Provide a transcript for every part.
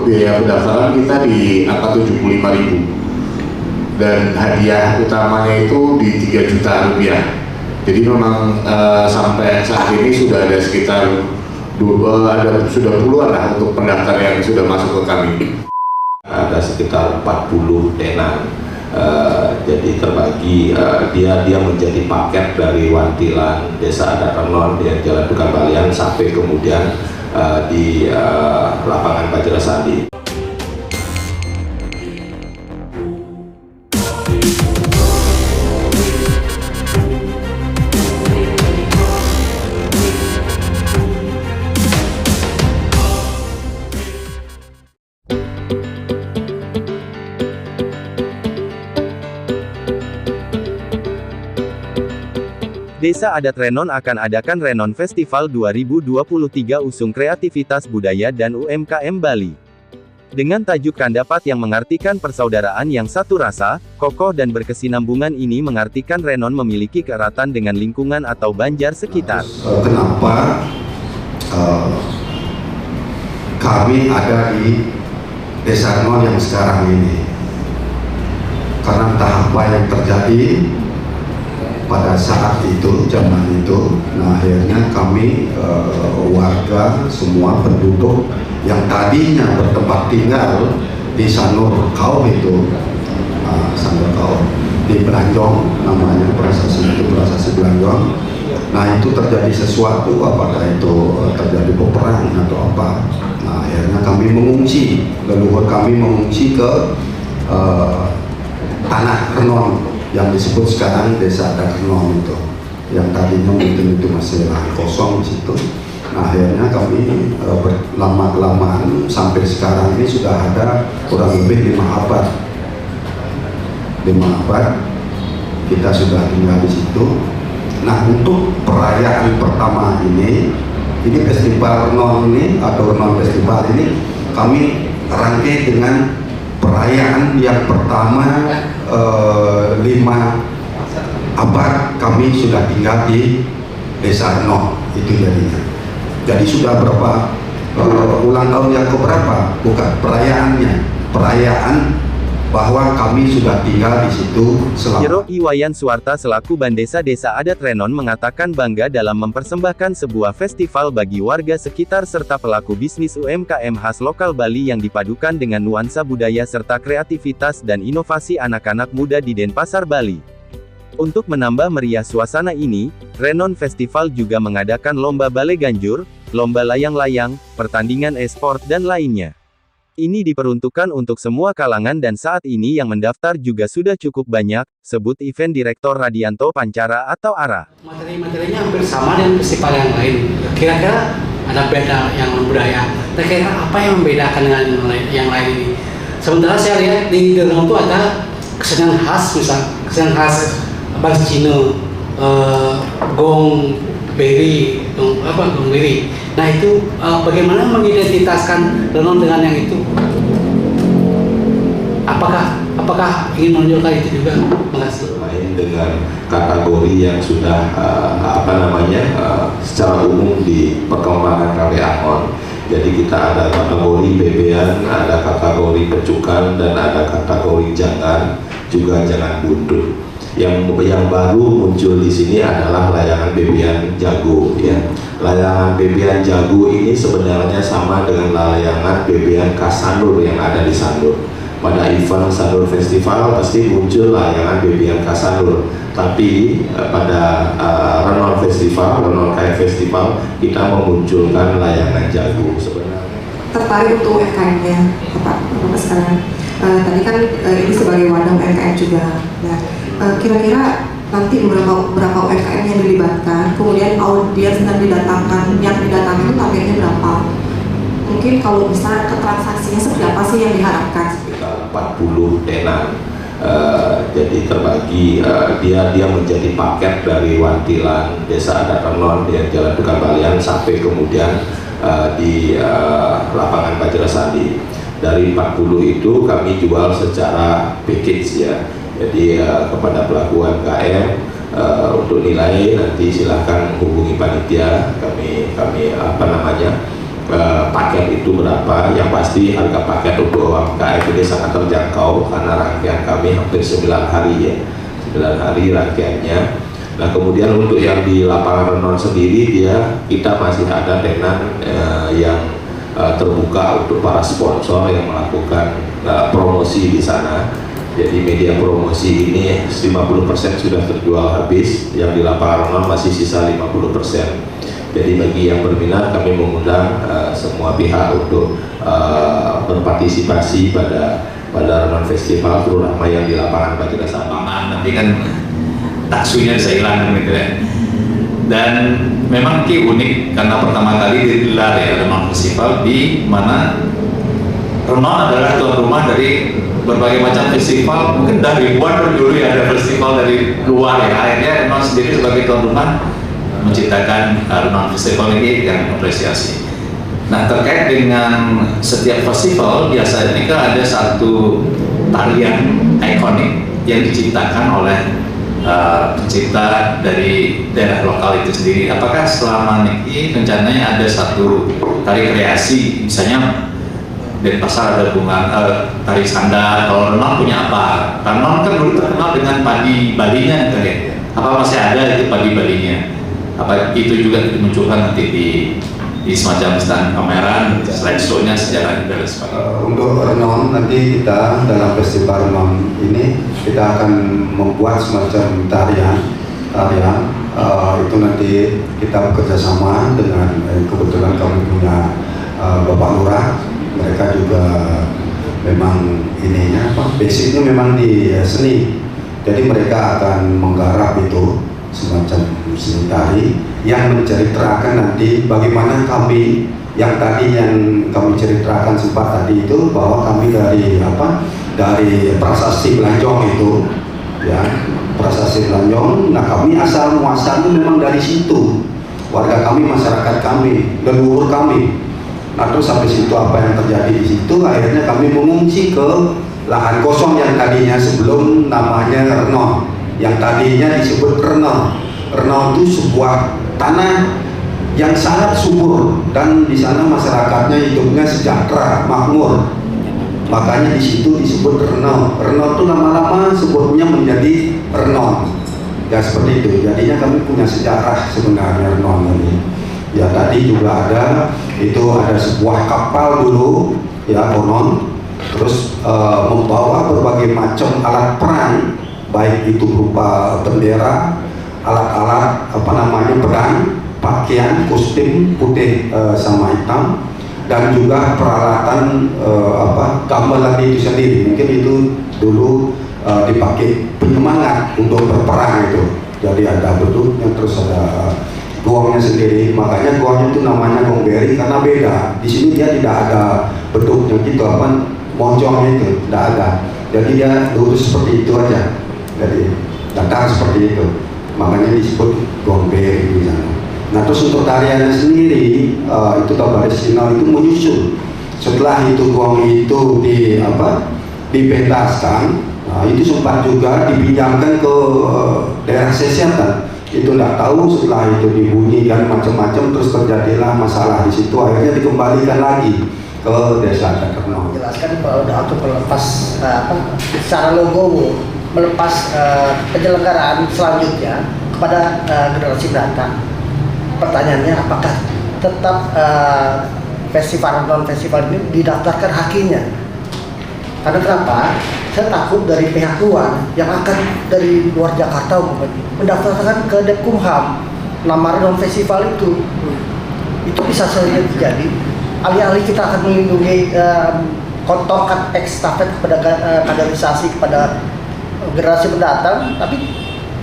biaya pendaftaran kita di angka 75.000 dan hadiah utamanya itu di 3 juta rupiah. Jadi memang sampai saat ini sudah ada sekitar sudah puluhan lah untuk pendaftar yang sudah masuk ke kami. Ada sekitar 40 tenan. Jadi terbagi dia menjadi paket dari Wantilan, Desa Adat Renon, di Jalan Dukan Balian sampai kemudian di lapangan Bajrasandi. Desa Adat Renon akan adakan Renon Festival 2023 usung kreativitas budaya dan UMKM Bali. Dengan tajuk Kandapat yang mengartikan persaudaraan yang satu rasa, kokoh dan berkesinambungan ini mengartikan Renon memiliki keeratan dengan lingkungan atau banjar sekitar. Kenapa kami ada di Desa Renon yang sekarang ini? Karena entah apa yang terjadi pada saat itu, zaman itu, nah akhirnya kami warga semua penduduk yang tadinya bertempat tinggal di Sanur Kau itu, Sanur Kau di Belanjong namanya, Prasasti Belanjong. Nah itu terjadi sesuatu, apakah itu terjadi peperangan atau apa? Nah akhirnya kami mengungsi, leluhur kami mengungsi ke tanah Renon yang disebut sekarang Desa Adat Renon itu, yang tadinya mungkin itu masih lahan kosong di situ. Nah, akhirnya kami lama-kelamaan sampai sekarang ini sudah ada kurang lebih 5 abad. 5 abad kita sudah tinggal di situ. Nah, untuk perayaan pertama ini festival Renon ini atau Renon Festival ini kami rangkai dengan perayaan yang pertama 5 abad kami sudah tinggal di Desa Renon itu jadinya. Jadi sudah berapa ulang tahun yang keberapa? Bukan perayaannya, perayaan bahwa kami sudah tinggal di situ selama. Jero Iwayan Suwarta selaku Bandesa Desa Adat Renon mengatakan bangga dalam mempersembahkan sebuah festival bagi warga sekitar serta pelaku bisnis UMKM khas lokal Bali yang dipadukan dengan nuansa budaya serta kreativitas dan inovasi anak-anak muda di Denpasar, Bali. Untuk menambah meriah suasana ini, Renon Festival juga mengadakan lomba bale ganjur, lomba layang-layang, pertandingan e-sport dan lainnya. Ini diperuntukkan untuk semua kalangan dan saat ini yang mendaftar juga sudah cukup banyak, sebut event Direktur Radianto Pancara atau ARA. Materi-materinya hampir sama dengan festival yang lain. Kira-kira ada beda yang budaya. Kira-kira apa yang membedakan dengan yang lain ini? Sementara saya lihat di Renon itu ada kesenian khas, misal kesenian khas Bali Cina, gong beri, gong beri. Nah itu bagaimana mengidentitaskan Renon dengan yang itu? Apakah ingin menunjukkan itu juga? Makasih. Main dengan kategori yang sudah secara umum di perkembangan karya Ahon. Jadi kita ada kategori bebean, ada kategori pecukan, dan ada kategori jangan, juga jangan buntu. Yang baru muncul di sini adalah layangan bebean jago, ya. Layangan bebean jago ini sebenarnya sama dengan layangan bebean khas Sanur yang ada di Sanur. Pada event Sanur Festival pasti muncul layangan bebean khas Sanur, tapi pada Renon Festival, Renon KF Festival, kita memunculkan layangan jago sebenarnya. Tertarik untuk UMKM-nya, Bapak sekarang. Tadi kan ini sebagai wadah UMKM juga. Nah, kira-kira nanti berapa UMKM yang dilibatkan, kemudian audiens yang didatangkan itu targetnya berapa? Mungkin kalau bisa ke transaksinya seperti apa sih yang diharapkan? Sekitar 40 tenan. Jadi terbagi dia menjadi paket dari Wantilan, Desa Adat Renon, di Jalan Dukan Balian sampai kemudian di lapangan Bajrasandi. Dari 40 itu kami jual secara package, ya. Jadi kepada pelaku UMKM untuk nilai nanti silahkan hubungi panitia, kami paket itu berapa. Yang pasti harga paket untuk UMKM ini sangat terjangkau karena rangkaian kami hampir 9 hari ya, 9 hari rangkaiannya. Nah kemudian untuk yang di lapangan Renon sendiri kita masih ada tenan yang terbuka untuk para sponsor yang melakukan promosi di sana. Jadi media promosi ini 50% sudah terjual habis, yang di lapangan Renon masih sisa 50%. Jadi bagi yang berminat kami mengundang semua pihak untuk berpartisipasi pada Renon Festival, terutama yang di lapangan Baginda Sabang. Nanti kan taksunya bisa hilang gitu ya. Dan memang unik karena pertama kali digelar ya Renon Festival, di mana Renon adalah tuan rumah dari berbagai macam festival. Mungkin dari ribuan dulu ya ada festival dari luar ya. Akhirnya Renon sendiri sebagai tuan rumah menciptakan Renon Festival ini yang apresiasi. Nah terkait dengan setiap festival biasanya kan ada satu tarian ikonik yang diciptakan oleh pencipta dari daerah lokal itu sendiri. Apakah selama ini rencananya ada satu tari kreasi, misalnya Denpasar ada bunga tari sandal, kalau Renon punya apa? Renon kan dulu terkenal dengan padi Balinya kan ya. Apa masih ada itu padi Balinya? Apa itu juga dimunculkan nanti di semacam stand pameran, slideshow-nya, sejarah dan sebagainya? Untuk Renon nanti kita dalam festival Renon ini kita akan membuat semacam tarian itu nanti kita bekerjasama dengan kebetulan kami punya Bapak Lurah. Mereka juga memang ininya basicnya memang di seni, jadi mereka akan menggarap itu semacam seni tari yang menceritakan nanti bagaimana kami yang kami ceritakan sempat tadi itu, bahwa kami dari prasasti Belanjong itu ya, prasasti Belanjong. Nah kami asal muasalnya memang dari situ, warga kami, masyarakat kami, leluhur kami. Nah terus sampai situ apa yang terjadi di situ, akhirnya kami mengungsi ke lahan kosong yang tadinya sebelum namanya Renon, yang tadinya disebut Renon. Renon itu sebuah tanah yang sangat subur dan di sana masyarakatnya hidupnya sejahtera, makmur. Makanya di situ disebut Renon. Renon itu lama-lama sebutnya menjadi Renon. Ya seperti itu. Jadinya kami punya sejarah sebenarnya Renon ini. Ya tadi juga ada sebuah kapal dulu ya konon, terus membawa berbagai macam alat perang, baik itu berupa bendera, alat-alat pedang, pakaian, kostum putih sama hitam, dan juga peralatan gamelan itu sendiri. Mungkin itu dulu dipakai penyemangat untuk berperang itu. Jadi ada bentuknya, terus ada gongnya sendiri. Makanya gongnya itu namanya gong beri karena beda. Di sini dia tidak ada bentuknya gitu, moncongnya itu tidak ada. Jadi dia lurus seperti itu aja. Jadi datar seperti itu. Makanya disebut gong beri di sana. Nah terus untuk tariannya sendiri itu Tabaris Cina itu menyusul. Setelah itu gong itu dipentaskan, nah, itu sempat juga dipinjamkan ke daerah Sesiatan. Itu tidak tahu, setelah itu dibunyikan macam-macam, terus terjadilah masalah di situ. Akhirnya dikembalikan lagi ke desa Renon. Jelaskan bahwa untuk melepas secara logo, melepas penyelenggaraan selanjutnya kepada generasi mendatang. Pertanyaannya, apakah tetap festival ini didaftarkan hakinya? Karena kenapa? Saya takut dari pihak luar yang akan dari luar Jakarta mendaftarkan ke Depkumham nama Renon Festival itu bisa saja terjadi. Alih-alih kita akan melindungi tongkat estafet kepada kaderisasi kepada generasi mendatang, tapi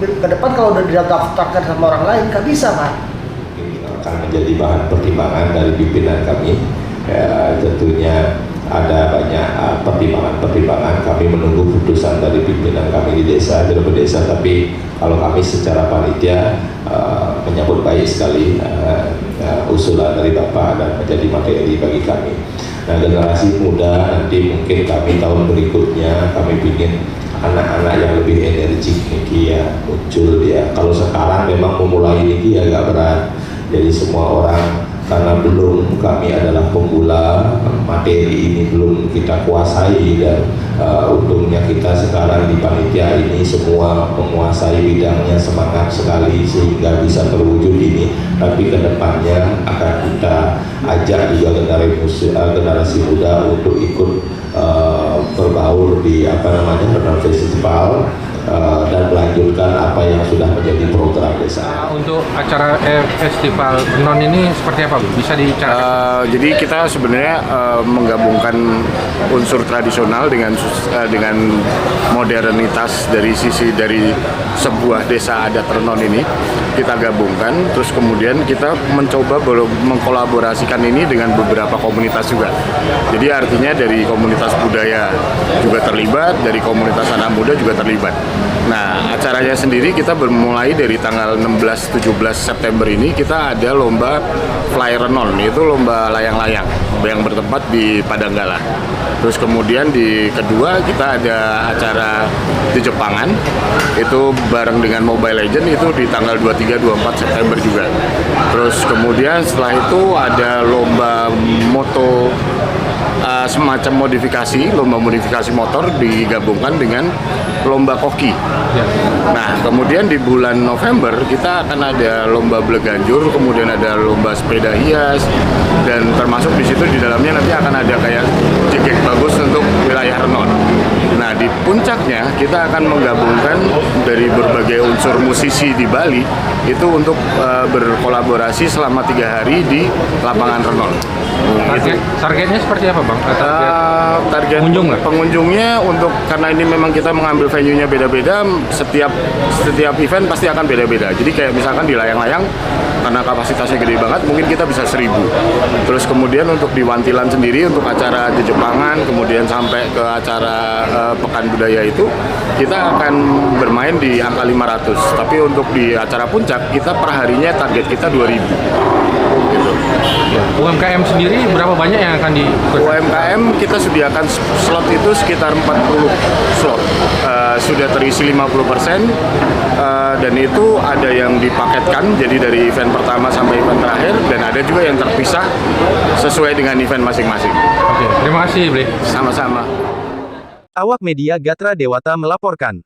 ke depan kalau udah didaftarkan sama orang lain, nggak bisa, Pak. Akan menjadi bahan pertimbangan dari pimpinan kami. Ya, tentunya ada banyak pertimbangan. Kami menunggu putusan dari pimpinan kami di desa, tapi kalau kami secara panitia menyambut baik sekali usulan dari Bapak dan menjadi materi bagi kami. Nah, generasi muda nanti mungkin kami tahun berikutnya kami ingin anak-anak yang lebih energik niki ya muncul dia. Kalau sekarang memang memulai niki agak berat, jadi semua orang karena belum, kami adalah pemula, materi ini belum kita kuasai, dan untungnya kita sekarang di panitia ini semua menguasai bidangnya, semangat sekali sehingga bisa terwujud ini. Tapi kedepannya akan kita ajak juga generasi muda untuk ikut berbaur di Renon Festival, dan melanjutkan apa yang sudah menjadi program desa. Untuk acara festival Renon ini seperti apa, Bu? Bisa diceritakan? Jadi kita sebenarnya menggabungkan unsur tradisional dengan modernitas dari sebuah desa adat Renon ini kita gabungkan, terus kemudian kita mencoba mengkolaborasikan ini dengan beberapa komunitas juga. Jadi artinya dari komunitas budaya juga terlibat, dari komunitas anak muda juga terlibat. Nah, acaranya sendiri kita bermulai dari tanggal 16-17 September ini kita ada lomba Fly Renon, itu lomba layang-layang yang bertempat di Padanggala. Terus kemudian di kedua kita ada acara di Jepangan, itu bareng dengan Mobile Legend, itu di tanggal 23-24 September juga. Terus kemudian setelah itu ada lomba moto, semacam lomba modifikasi motor digabungkan dengan lomba koki. Nah, kemudian di bulan November kita akan ada lomba Bleganjur, kemudian ada lomba sepeda hias, dan termasuk di situ di dalamnya nanti akan ada kayak jegek bagus untuk wilayah Renon. Nah, di puncaknya kita akan menggabungkan dari berbagai unsur musisi di Bali itu untuk berkolaborasi selama 3 hari di lapangan Renon. Targetnya seperti apa, Bang? Target pengunjungnya karena ini memang kita mengambil venue-nya beda-beda, setiap event pasti akan beda-beda. Jadi kayak misalkan di layang-layang karena kapasitasnya gede banget mungkin kita bisa 1000. Terus kemudian untuk di Wantilan sendiri untuk acara di Jepangan, kemudian sampai ke acara Pekan Budaya itu kita akan bermain di angka 500. Tapi untuk di acara puncak kita perharinya target kita 2000. Gitu. UMKM sendiri berapa banyak yang akan UMKM kita sediakan slot itu sekitar 40 slot, sudah terisi 50%, dan itu ada yang dipaketkan jadi dari event pertama sampai event terakhir, dan ada juga yang terpisah sesuai dengan event masing-masing. Oke, terima kasih, Ble. Sama-sama. Awak Media Gatra Dewata melaporkan.